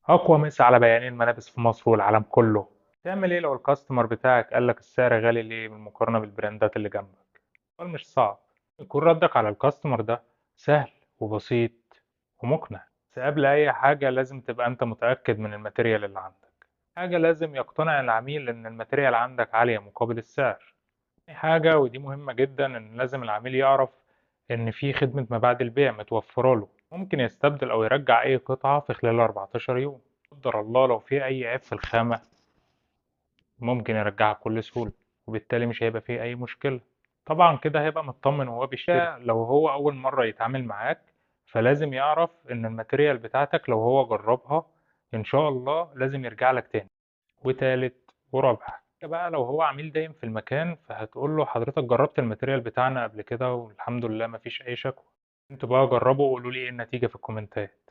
أقوى مسا على بياعين الملابس في مصر والعالم كله. تعمل إيه لو الكاستمر بتاعك قالك السعر غالي ليه بالمقارنة بالبراندات اللي جنبك؟ سؤال مش صعب. يكون ردك على الكاستمر ده سهل وبسيط ومقنع. بس قبل أي حاجة لازم تبقى أنت متأكد من الماتيريال اللي عندك. حاجة لازم يقتنع العميل إن الماتيريال عندك عالية مقابل السعر. تاني حاجة ودي مهمة جدا إن لازم العميل يعرف إن في خدمة ما بعد البيع متوفرة له، ممكن يستبدل أو يرجع أي قطعة في خلال 14 يوم. قدر الله لو في أي عيب في الخامة ممكن يرجعها بكل سهولة، وبالتالي مش هيبقى فيه أي مشكلة. طبعا كده هيبقى مطمن وهو بيشتري. لو هو أول مرة يتعامل معاك فلازم يعرف إن الماتيريال بتاعتك لو هو جربها إن شاء الله لازم يرجع لك تاني وتالت ورابع. بقى لو هو عميل دايم في المكان فهتقول له حضرتك جربت الماتيريال بتاعنا قبل كده والحمد لله مفيش أي شكوى. انتوا بقى جربوا وقولوا لي ايه النتيجة في الكومنتات.